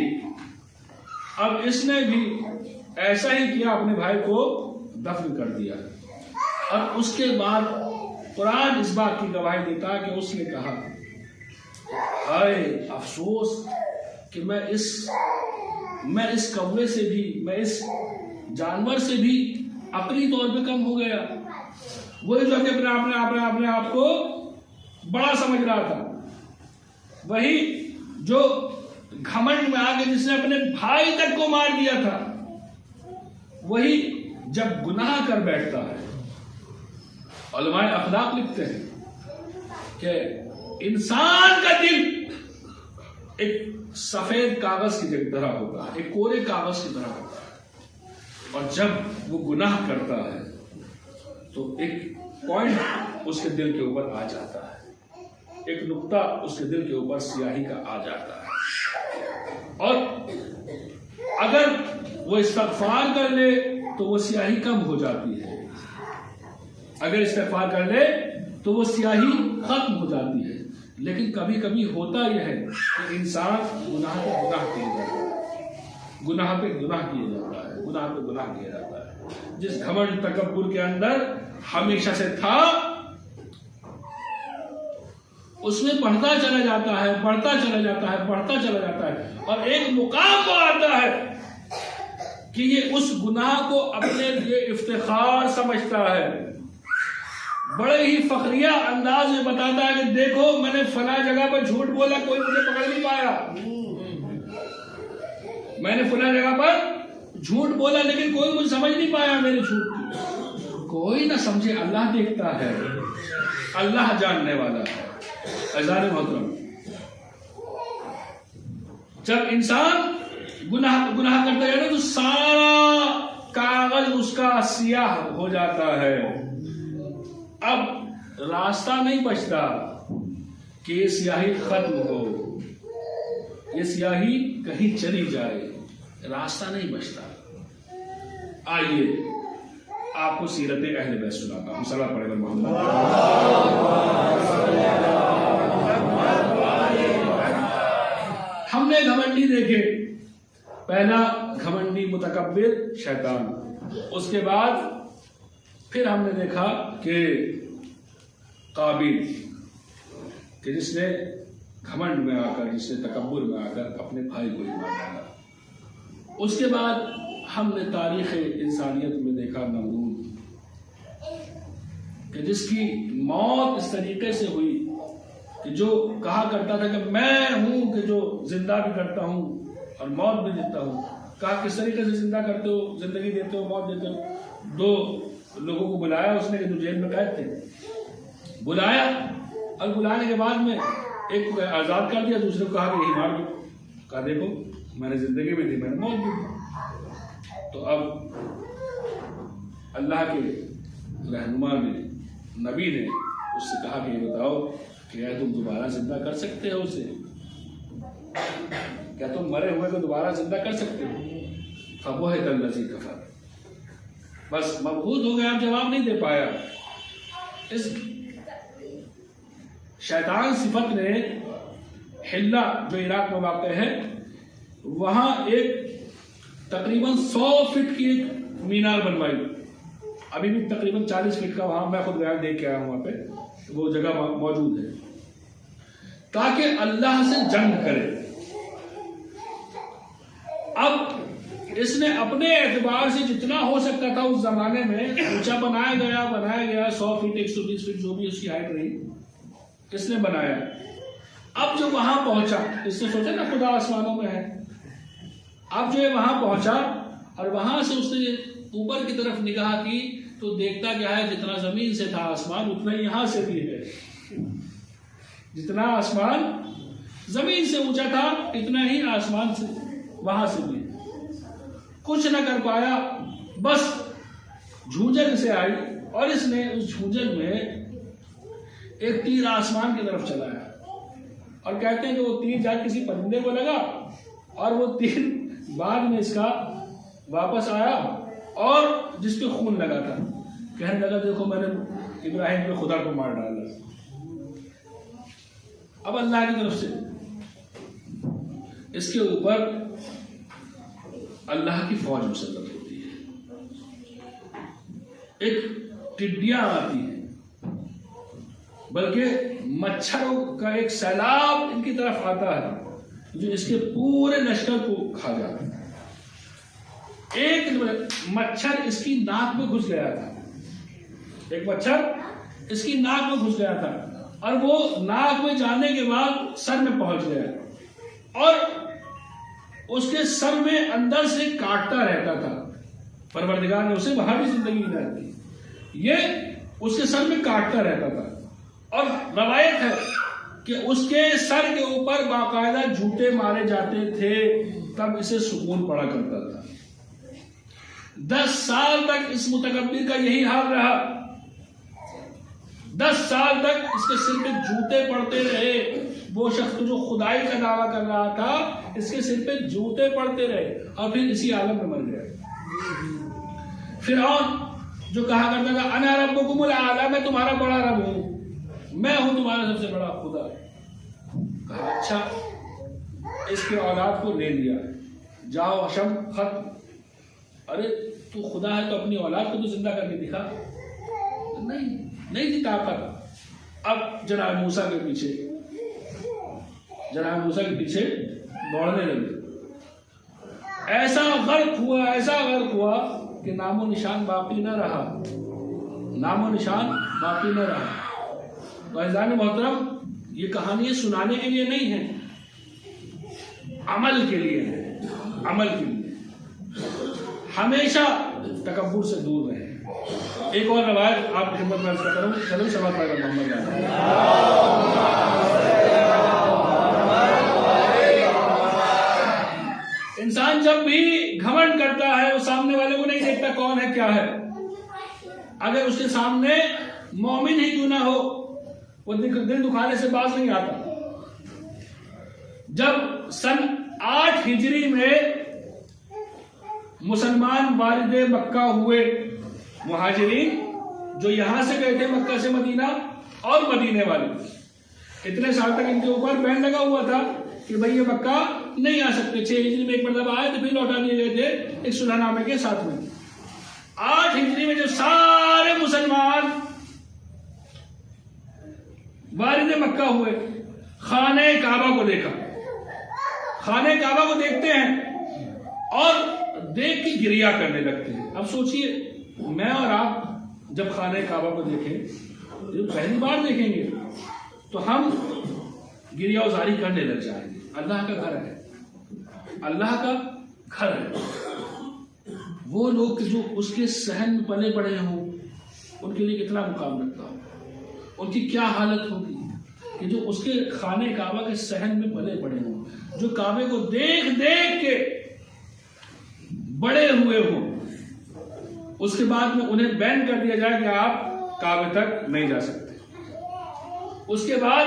اب اس نے بھی ایسا ہی کیا، اپنے بھائی کو دفن کر دیا. اور اس کے بعد قرآن اس بات کی گواہی دیتا کہ اس نے کہا ہائے افسوس کہ میں اس کوے سے بھی، میں اس جانور سے بھی اپنی طور پہ کم ہو گیا. وہی جو کہ اپنے آپ کو بڑا سمجھ رہا تھا، وہی جو گھمنڈ میں آ کے جس نے اپنے بھائی تک کو مار دیا تھا، وہی جب گناہ کر بیٹھتا ہے. علماء اخلاق لکھتے ہیں کہ انسان کا دل ایک سفید کاغذ کی طرح ہوتا ہے، ایک کورے کاغذ کی طرح ہوتا ہے، اور جب وہ گناہ کرتا ہے تو ایک پوائنٹ اس کے دل کے اوپر آ جاتا ہے، ایک نقطہ اس کے دل کے اوپر سیاہی کا آ جاتا ہے. اور اگر وہ استغفار کر لے تو وہ سیاہی کم ہو جاتی ہے، اگر استغفار کر لے تو وہ سیاہی ختم ہو جاتی ہے. لیکن کبھی کبھی ہوتا یہ ہے کہ انسان گناہ پہ گناہ کیے جاتا ہے، گناہ پہ گناہ کیے جاتا ہے، گناہ پہ گناہ کیا جاتا ہے. جس گھمنڈ تکبر کے اندر ہمیشہ سے تھا، اس میں بڑھتا چلا جاتا ہے، بڑھتا چلا جاتا ہے، بڑھتا چلا جاتا ہے، اور ایک مقام کو آتا ہے کہ یہ اس گناہ کو اپنے لیے افتخار سمجھتا ہے. بڑے ہی فخریہ انداز میں بتاتا ہے کہ دیکھو میں نے فلاں جگہ پر جھوٹ بولا، کوئی مجھے پکڑ نہیں پایا. میں نے فلاں جگہ پر جھوٹ بولا لیکن کوئی مجھے سمجھ نہیں پایا میرے جھوٹ کی. کوئی نہ سمجھے، اللہ دیکھتا ہے، اللہ جاننے والا ہے. عزیزان محترم، جب انسان گناہ کرتا ہے تو سارا کاغذ اس کا سیاہ ہو جاتا ہے. اب راستہ نہیں بچتا کہ یہ سیاہی ختم ہو، یہ سیاہی کہیں چلی جائے، راستہ نہیں بچتا. آئیے آپ کو سیرت اہل بیت سناتا ہوں. صلی اللہ علیہ وسلم. ہم نے گھمنڈی دیکھے. پہلا گھمنڈی متکبر شیطان، اس کے بعد پھر ہم نے دیکھا کہ قابیل کہ جس نے گھمنڈ میں آ کر، جس نے تکبر میں آ کر اپنے بھائی کو ہی مار ڈالا۔ اس کے بعد ہم نے تاریخ انسانیت میں دیکھا نمرود کہ جس کی موت اس طریقے سے ہوئی کہ جو کہا کرتا تھا کہ میں ہوں کہ جو زندہ بھی کرتا ہوں اور موت بھی دیتا ہوں۔ کہا کس طریقے سے زندہ کرتے ہو، زندگی دیتے ہو، موت دیتے ہو؟ 2 لوگوں کو بلایا اس نے کہ جو جیل میں قید تھے، بلایا اور بلانے کے بعد میں ایک کو آزاد کر دیا، دوسرے کو کہا کہ یہی مار دو۔ کہا دیکھو میں نے زندگی بھی دی، میں نے موت بھی دی۔ تو اب اللہ کے رہنما نے، نبی نے اس سے کہا کہ یہ بتاؤ کہ کیا تم دوبارہ زندہ کر سکتے ہو اسے؟ کیا تم مرے ہوئے کو دوبارہ زندہ کر سکتے ہو؟ فبہت الذی کفر، بس مبہوت ہو گیا، اب جواب نہیں دے پایا۔ اس شیطان صفت نے حلہ جو عراق میں واقع ہے، وہاں ایک تقریباً 100 فٹ کی ایک مینار بنوائی، ابھی بھی تقریباً 40 فٹ کا، وہاں میں خود گیا دیکھ کے آیا ہوں، وہاں پہ وہ جگہ موجود ہے، تاکہ اللہ سے جنگ کرے۔ اب اس نے اپنے اعتبار سے جتنا ہو سکتا تھا اس زمانے میں اونچا بنایا گیا 100 فٹ 120 فٹ جو بھی اس کی ہائٹ رہی، اس نے بنایا۔ اب جو وہاں پہنچا، اس نے سوچا نا خدا آسمانوں میں ہے، اب جو ہے وہاں پہنچا اور وہاں سے اس نے اوپر کی طرف نگاہ کی تو دیکھتا کیا ہے، جتنا زمین سے تھا آسمان اتنا ہی یہاں سے بھی ہے، جتنا آسمان زمین سے اونچا تھا اتنا ہی آسمان سے وہاں سے بھی۔ کچھ نہ کر پایا، بس جھونجھن سے آئی اور اس نے اس جھونجھن میں ایک تیر آسمان کی طرف چلایا، اور کہتے ہیں کہ وہ تیر جا کسی پرندے کو لگا اور وہ تیر بعد میں اس کا واپس آیا اور جس پہ خون لگا تھا، کہنے لگا دیکھو میں نے ابراہیم کے خدا کو مار ڈالا۔ اب اللہ کی طرف سے اس کے اوپر اللہ کی فوج مسلط ہوتی ہے، ایک ٹڈیاں آتی ہیں، بلکہ مچھروں کا ایک سیلاب ان کی طرف آتا ہے جو اس کے پورے لشکر کو کھا جاتا ہے۔ ایک مچھر اس کی ناک میں گھس گیا تھا، ایک مچھر اس کی ناک میں گھس گیا تھا اور وہ ناک میں جانے کے بعد سر میں پہنچ گیا اور اس کے سر میں اندر سے کاٹتا رہتا تھا۔ پروردگار نے اسے وہاں بھی زندگی نہ دی، یہ اس کے سر میں کاٹتا رہتا تھا، اور روایت ہے کہ اس کے سر کے اوپر باقاعدہ جھوٹے مارے جاتے تھے، تب اسے سکون پڑا کرتا تھا۔ 10 سال تک اس متکبر کا یہی حال رہا، 10 سال تک اس کے سر پہ جوتے پڑتے رہے۔ وہ شخص جو خدائی کا دعویٰ کر رہا تھا، اس کے سر پہ جوتے پڑتے رہے اور پھر اسی عالم میں مر گیا۔ فرعون جو کہا کرتا تھا انا ربکم الاعلی، میں تمہارا بڑا رب ہوں، میں ہوں تمہارا سب سے بڑا خدا، کہا اچھا اس کے اولاد کو لے لیا، جاؤ شم ختم۔ ارے تو خدا ہے تو اپنی اولاد کو تو زندہ کر کے دکھا، نہیں تھی طاقت۔ اب جناب موسیٰ کے پیچھے دوڑنے لگے، ایسا غرق ہوا کہ نام و نشان باقی نہ رہا، تو عزیزان محترم یہ کہانی سنانے کے لیے نہیں ہے، عمل کے لیے ہے، ہمیشہ تکبر سے دور رہے۔ ایک اور روایت آپ کی خدمت میں عرض کرتا ہوں، چلو سمجھ پائے گا محمد۔ انسان جب بھی گھمنڈ کرتا ہے وہ سامنے والے کو نہیں دیکھتا کون ہے کیا ہے، اگر اس کے سامنے مومن ہی کیوں نہ ہو وہ دل دکھانے سے باز نہیں آتا۔ جب سن 8 ہجری میں مسلمان والد مکہ ہوئے، مہاجرین جو یہاں سے گئے تھے مکہ سے مدینہ اور مدینے والے، اتنے سال تک ان کے اوپر بین لگا ہوا تھا کہ بھئی یہ مکہ نہیں آ سکتے۔ 6 ہجری میں ایک مرتبہ آئے تو پھر لوٹا دیے گئے تھے ایک صلح نامے کے ساتھ میں۔ 8 ہجری میں جب سارے وارد مکہ ہوئے، خانہ کعبہ کو دیکھا، خانہ کعبہ کو دیکھتے ہیں اور دیکھ کے گریہ کرنے لگتے ہیں۔ اب سوچئے میں اور آپ جب خانہ کعبہ کو دیکھیں، جب پہلی بار دیکھیں گے تو ہم گریہ وزاری کرنے لگ جائیں گے۔ اللہ کا گھر ہے، اللہ کا گھر ہے۔ وہ لوگ جو اس کے صحن میں پلے بڑے ہوں ان کے لیے کتنا مقام رکھتا ہو، ان کی کیا حالت ہوگی کہ جو اس کے خانہ کعبہ کے صحن میں پلے بڑے ہوں، جو کعبے کو دیکھ دیکھ کے بڑے ہوئے ہوں، اس کے بعد میں انہیں بین کر دیا جائے کہ آپ کعبے تک نہیں جا سکتے۔ اس کے بعد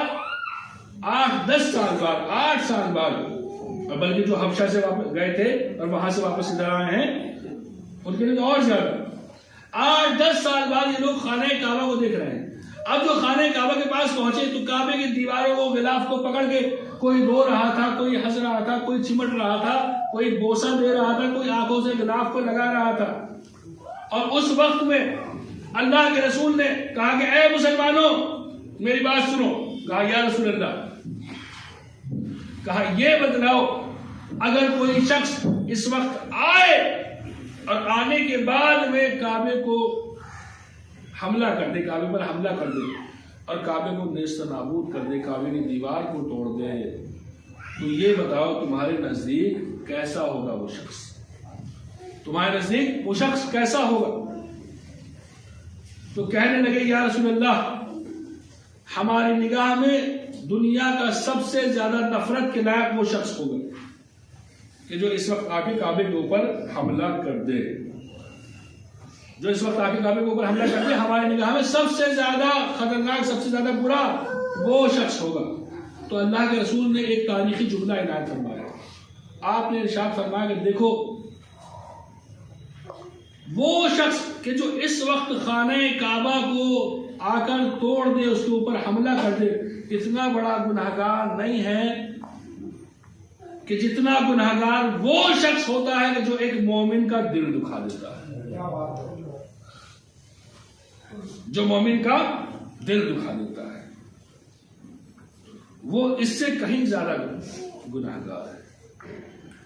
8-10 سال بعد، 8 سال بعد، بلکہ جو حبشہ سے گئے تھے اور وہاں سے واپس ادھر آئے ہیں ان کے لیے اور زیادہ 8-10 سال بعد یہ لوگ خانہ کعبہ کو دیکھ رہے ہیں۔ اب جو خانہ کعبہ کے پاس پہنچے تو کعبے کی دیواروں کو، غلاف کو پکڑ کے کوئی رو رہا تھا، کوئی ہنس رہا تھا، کوئی چمٹ رہا تھا، کوئی بوسہ دے رہا تھا، کوئی آنکھوں سے غلاف کو لگا رہا تھا۔ اور اس وقت میں اللہ کے رسول نے کہا کہ اے مسلمانوں میری بات سنو۔ کہا یا رسول اللہ، کہا یہ بتلاؤ اگر کوئی شخص اس وقت آئے اور آنے کے بعد میں کعبے کو حملہ کر دے، کعبے پر حملہ کر دے اور کعبے کو نیست و نابود کر دے، کعبے کی دیوار کو توڑ دے، تو یہ بتاؤ تمہارے نزدیک کیسا ہوگا وہ شخص؟ تمہارے نزدیک وہ شخص کیسا ہوگا؟ تو کہنے لگے یا رسول اللہ، ہماری نگاہ میں دنیا کا سب سے زیادہ نفرت کے لائق وہ شخص ہوگا کہ جو اس وقت آ کے کعبے کے اوپر حملہ کر دے، جو اس وقت آ کے کعبے کے اوپر حملہ کر دے، ہماری نگاہ میں سب سے زیادہ خطرناک، سب سے زیادہ برا وہ شخص ہوگا۔ تو اللہ کے رسول نے ایک تاریخی جملہ عنایت فرمایا، آپ نے ارشاد فرمایا کہ دیکھو وہ شخص کہ جو اس وقت خانہ کعبہ کو آ کر توڑ دے، اس کے اوپر حملہ کر دے، اتنا بڑا گناہگار نہیں ہے کہ جتنا گناہگار وہ شخص ہوتا ہے کہ جو ایک مومن کا دل دکھا دیتا ہے، جو مومن کا دل دکھا دیتا ہے، وہ اس سے کہیں زیادہ گناہگار ہے۔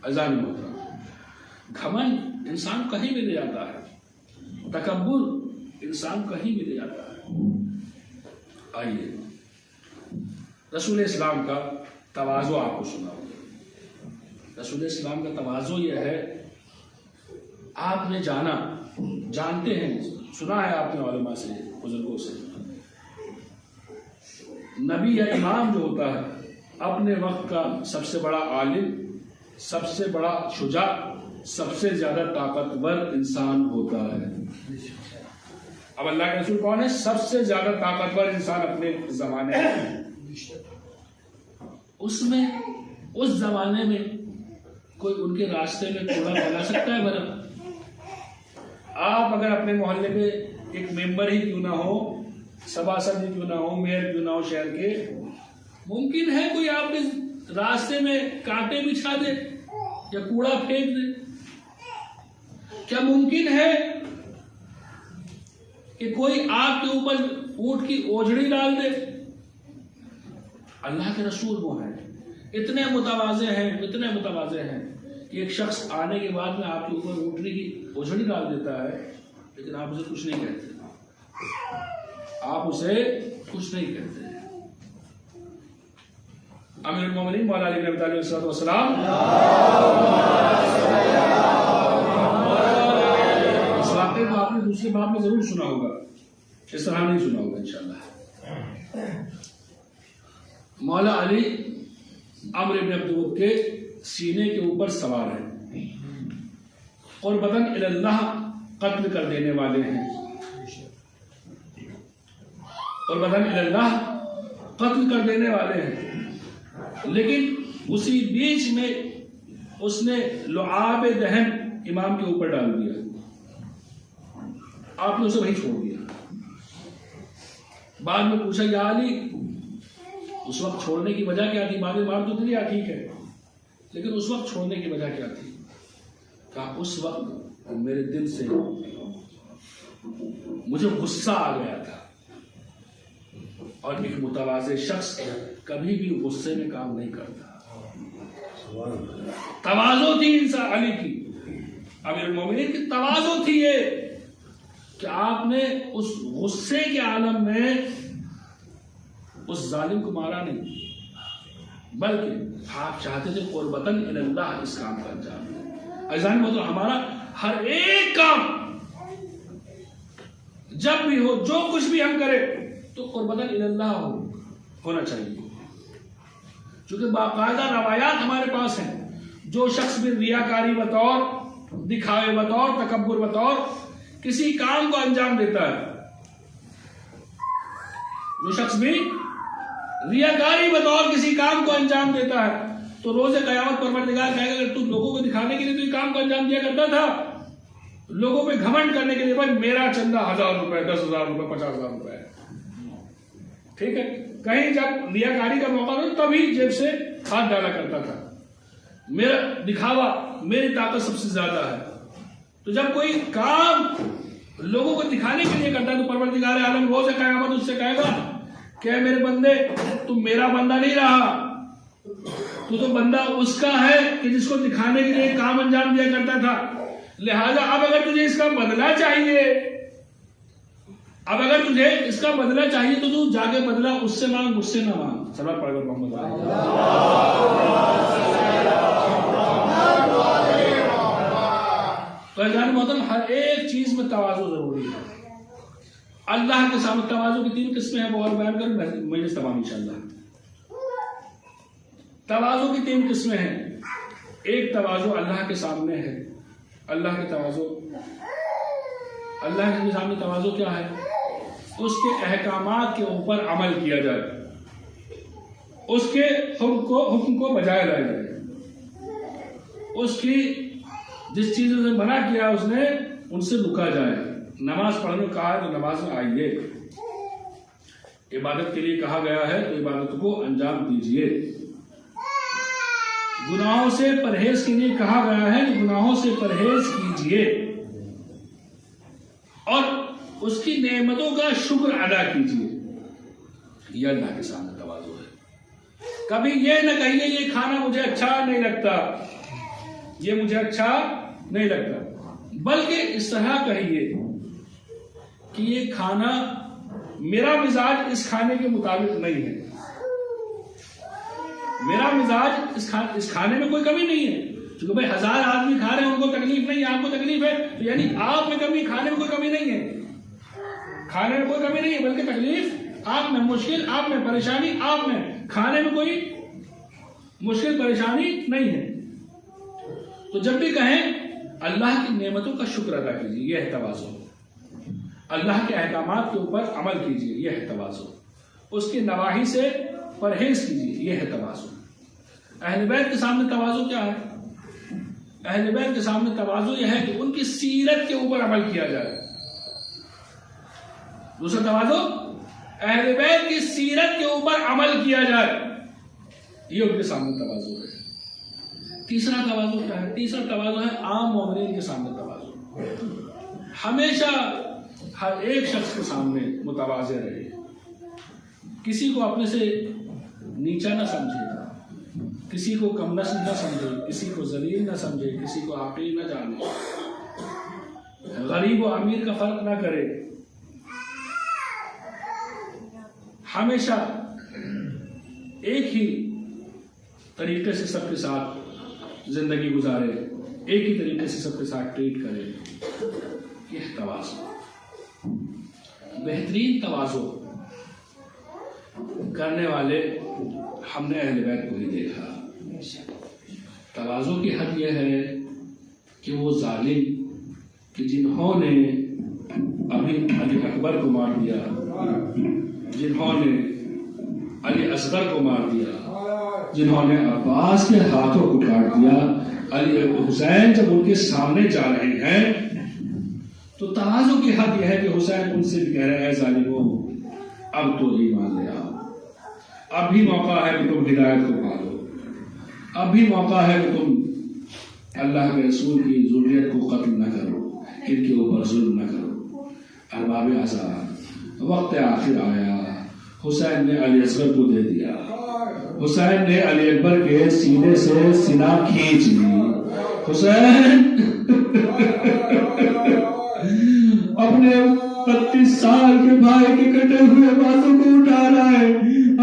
عزیزان محترم، گھمنڈ انسان کہیں بھی لے جاتا ہے، تکبر انسان کہیں بھی لے جاتا ہے۔ آئیے رسول اسلام کا تواضع آپ کو سنا ہوگا۔ رسول اسلام کا تواضع یہ ہے، آپ نے جانتے ہیں، سنا ہے آپ نے علماء سے، بزرگوں سے، نبی یا امام جو ہوتا ہے اپنے وقت کا سب سے بڑا عالم، سب سے بڑا شجاع، سب سے زیادہ طاقتور انسان ہوتا ہے۔ اب اللہ کے رسول کون ہے؟ سب سے زیادہ طاقتور انسان اپنے زمانے میں۔ اس زمانے میں کوئی ان کے راستے میں کوڑا پھیلا سکتا ہے؟ بھلا آپ اگر اپنے محلے میں ایک ممبر ہی کیوں نہ ہو، سباسد ہی کیوں نہ ہو، میئر کیوں نہ ہو شہر کے، ممکن ہے کوئی آپ کے راستے میں کانٹے بچھا دے یا کوڑا پھینک دے؟ کیا ممکن ہے کہ کوئی آپ کے اوپر اونٹ کی اوجھڑی ڈال دے؟ اللہ کے رسول وہ ہیں، اتنے متواضع ہیں کہ ایک شخص آنے کے بعد میں آپ کے اوپر اونٹنی کی اوجھڑی ڈال دیتا ہے لیکن آپ اسے کچھ نہیں کہتے، آپ اسے کچھ نہیں کہتے۔ امیر المومنین مولا علی بن ابی طالب علیہ السلام، اس واقعے کو آپ نے دوسرے باب میں ضرور سنا ہوگا، اس طرح نہیں سنا ہوگا انشاءاللہ۔ مولا علی عمرو بن عبد الود کے سینے کے اوپر سوار ہیں، قربتاً الی اللہ قتل کر دینے والے ہیں، قربتاً الی اللہ قتل کر دینے والے ہیں، لیکن اسی بیچ میں اس نے لعاب دہن امام کے اوپر ڈال دیا، آپ نے اسے وہیں چھوڑ دیا۔ بعد میں پوچھا یا علی اس وقت چھوڑنے کی وجہ کیا تھی؟ بعد میں مار تو دیا ٹھیک ہے، لیکن اس وقت چھوڑنے کی وجہ کیا تھی؟ کہا اس وقت میرے دل سے مجھے غصہ آ گیا تھا اور ایک متواضع شخص کبھی بھی غصے میں کام نہیں کرتا. تواضع تھی انسان علی کی، امیر المومنین کی تواضع تھی یہ کہ آپ نے اس غصے کے عالم میں اس ظالم کو مارا نہیں، بلکہ آپ چاہتے تھے قربتاً الی اللہ اس کام کا انجام دیں. عزیزان مطلب ہمارا ہر ایک کام جب بھی ہو، جو کچھ بھی ہم کریں تو قربتاً الی اللہ ہونا چاہیے. چونکہ باقاعدہ روایات ہمارے پاس ہیں. جو شخص بھی ریاکاری بطور، دکھاوے بطور، تکبر بطور کسی کام کو انجام دیتا ہے، جو شخص بھی ریاکاری بطور کسی کام کو انجام دیتا ہے تو روز قیامت پروردگار کہے گا کہ تو لوگوں کو دکھانے کے لیے تو یہ کام کو انجام دیا کرتا تھا، لوگوں پہ گھمنڈ کرنے کے لیے بھائی میرا چندہ 1000 روپے 10,000 روپے 50,000 روپے، ٹھیک ہے. کہیں جب ریاکاری کا موقع ہو تبھی جیب سے ہاتھ ڈالا کرتا تھا. میرا دکھاوا، میری طاقت سب سے زیادہ ہے. تو جب کوئی کام لوگوں کو دکھانے کے لیے کرتا ہے تو پروردگار عالم روز قیامت اس سے کہے گا کہ میرے بندے تم میرا بندہ نہیں رہا، تو بندہ اس کا ہے کہ جس کو دکھانے کے لیے کام انجام دیا کرتا تھا. لہذا اب اگر تجھے اس کا بدلہ چاہیے، اب اگر تجھے اس کا بدلہ چاہیے تو تو جا کے بدلہ اس سے مانگ، مجھ سے نہ مانگ. صلوات پڑھ کر محمد تو جان محترم ہر ایک چیز میں تواضع ضروری ہے. اللہ کے سامنے تواضع کی 3 قسمیں ہیں، وہ اور بیان کروں مجلس تمام انشاءاللہ. تواضع کی 3 قسمیں ہیں. ایک تواضع اللہ کے سامنے ہے. اللہ کے تواضع، اللہ کے سامنے تواضع کیا ہے؟ اس کے احکامات کے اوپر عمل کیا جائے، اس کے حکم کو بجایا جائے، اس کی جس چیزوں سے منع کیا اس نے ان سے رکا جائے. نماز پڑھنے کو کہا ہے تو نماز میں آئیے، عبادت کے لیے کہا گیا ہے تو عبادت کو انجام دیجیے. گناہوں سے پرہیز کے لیے کہا گیا ہے کہ گناہوں سے پرہیز کیجیے اور اس کی نعمتوں کا شکر ادا کیجیے. یہ اللہ کے سامنے تواضع ہے. کبھی یہ نہ کہیے یہ کھانا مجھے اچھا نہیں لگتا، یہ مجھے اچھا نہیں لگتا، بلکہ اس طرح کہیے کہ یہ کھانا میرا مزاج اس کھانے کے مطابق نہیں ہے، میرا مزاج اس کھانے میں کوئی کمی نہیں ہے. کیونکہ بھائی 1000 آدمی کھا رہے ہیں، ان کو تکلیف نہیں ہے، آپ کو تکلیف ہے، تو یعنی آپ میں کمی، کھانے میں کوئی کمی نہیں ہے، کھانے میں کوئی کمی نہیں ہے، بلکہ تکلیف آپ میں، مشکل آپ میں، پریشانی آپ میں، کھانے میں کوئی مشکل پریشانی نہیں ہے. تو جب بھی کہیں اللہ کی نعمتوں کا شکر ادا کیجیے، یہ ہے تواضع. اللہ کے احکامات کے اوپر عمل کیجیے، یہ ہے تواضع. اس کی نواہی سے پرہیز کیجیے، یہ ہے تواضع. اہل بیت کے سامنے تواضع کیا ہے؟ اہل بیت کے سامنے تواضع یہ ہے کہ ان کی سیرت کے اوپر عمل کیا جائے. دوسرا تواضع اہل بیت کی سیرت کے اوپر عمل کیا جائے، یہ ان کے سامنے تواضع ہے. تیسرا تواضع کیا ہے؟ تیسرا تواضع ہے عام مومنین کے سامنے تواضع. ہمیشہ ہر ایک شخص کے سامنے متواضع رہے، کسی کو اپنے سے نیچا نہ سمجھے، کسی کو کم نسل نہ سمجھے، کسی کو ذلیل نہ سمجھے، کسی کو حقیر نہ جانے، غریب و امیر کا فرق نہ کرے. ہمیشہ ایک ہی طریقے سے سب کے ساتھ زندگی گزارے، ایک ہی طریقے سے سب کے ساتھ ٹریٹ کرے. یہ تواضع. بہترین تواضع کرنے والے ہم نے اہل بیت کو ہی دیکھا. تواضع کی حد یہ ہے کہ وہ ظالم کہ جنہوں نے ابھی علی اکبر کو مار دیا، جنہوں نے علی اصغر کو مار دیا، جنہوں نے عباس کے ہاتھوں کو کاٹ دیا، علی حسین جب ان کے سامنے جا رہے ہیں تو تواضع کی حد یہ ہے کہ حسین ان سے بھی کہہ رہے ہیں ظالموں اب تو ایمان لے آؤ، اب بھی موقع ہے کہ تم ہدایت کو پالو، اب بھی موقع ہے کہ تم اللہ کے رسول کی ذریت کو قتل نہ کرو، ان کے اوپر ظلم نہ کرو. ارباب آزاد، وقت آخر آیا، حسین نے علی اصغر کو دے دیا. حسین نے علی اکبر کے سینے سے سینہ کھینچ لی. حسین اپنے 32 سال کے بھائی کے کٹے ہوئے بازو کو اٹھا رہا ہے.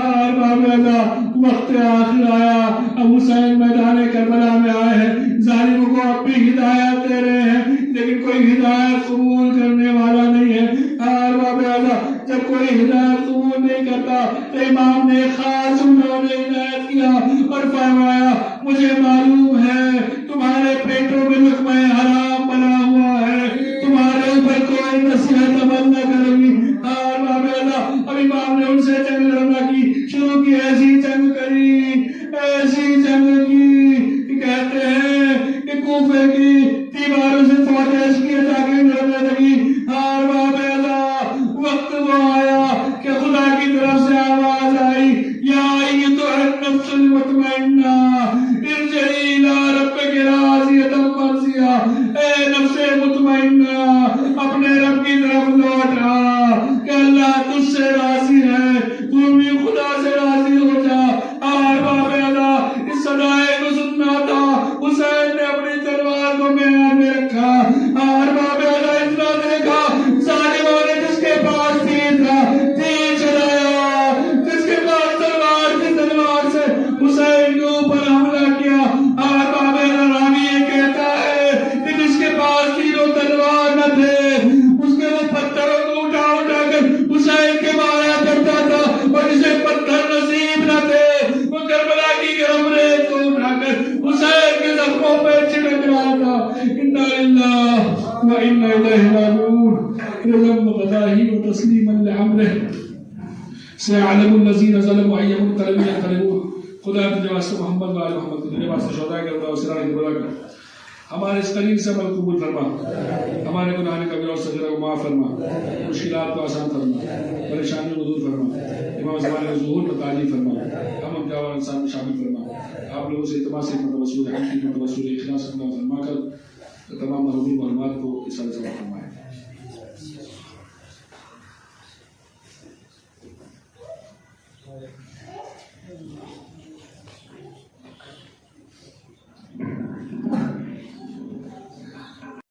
اور بابا وقت آخر آیا. اب حسین میدان کربلا میں آئے ہیں. ظالموں کو اب بھی ہدایت دے رہے ہیں لیکن کوئی ہدایت قبول کرنے والا نہیں ہے. اور بابا جب کوئی ہدایت قبول نہیں کرتا تو امام نے خاص انہوں نے ہدایت کیا اور فرمایا مجھے معلوم ہے تمہارے پیٹوں میں لقمہ حرام بنا ہوا ہے, تمہارے اوپر کوئی نصیحت عمل نہ کرے گی. اور بابا اب امام نے ان سے جنگ لڑنا کی شروع کی. ایسی جنگ کری, ایسی جنگ کی, کہتے ہیں کہ کوفے کی دیواروں سے فوٹیج کیے جا کے لڑنے لگی. اور بابا وقت وہ آیا کہ خدا کی طرف سے آواز آئی یا ایتھا النفس المطمئنہ ارجعی الی ربک راضیۃ مرضیہ. اے نفس مطمئنہ اپنے رب کی طرف لوٹ آ کہ اللہ تجھ سے راضی ہے, تو بھی خدا سے راضی ہو جا. اور بابا اس صدائے کو سننا تھا. حسین نے اپنی تلوار کو میدان میں رکھا. اور بابا اتنا دیکھا ظالموں نے جس کے پاس تیر تھا تیر چلایا, جس کے پاس تلوار تھی تلوار سے حسین کے اوپر حملہ کیا. اور بابا راوی یہ کہتا ہے کہ جس کے پاس تیر و تلوار نہ تھے اس کے وہ پتھروں کو اٹھا اٹھا کر حسین کے مارا کرتا تھا, اور جسے پتھر نصیب نہ تھے وہ کربلا کی گرم ریت کو اٹھا کر حسین کے زخموں پہ چھڑک رہا تھا. انا للہ و انا الیہ راجعون. رضا غداہی و تسلیما لعمرہ سيعلم الذين ظلموا أي منقلب ينقلبون. خدا تجھے واسطے محمد و آل محمد تجھے واسطے شہداء کرتا اور سرائے کی بلا کر ہمارے اس قریب سے عمل قبول فرما, ہمارے گناہ کبیرہ اور صغیرہ کو معاف فرما, مشکلات کو آسان فرما, پریشانیوں کو دور فرما, امام زمانے کے ظہور پر تعلیم فرما, ہم کیا اور انسان میں شامل فرما. آپ لوگوں سے التماس ہے کہ رسول حق کی رسول اخلاص اللہ فرما کر تمام محرومین و محرومات کو اس حال سے فرمائے.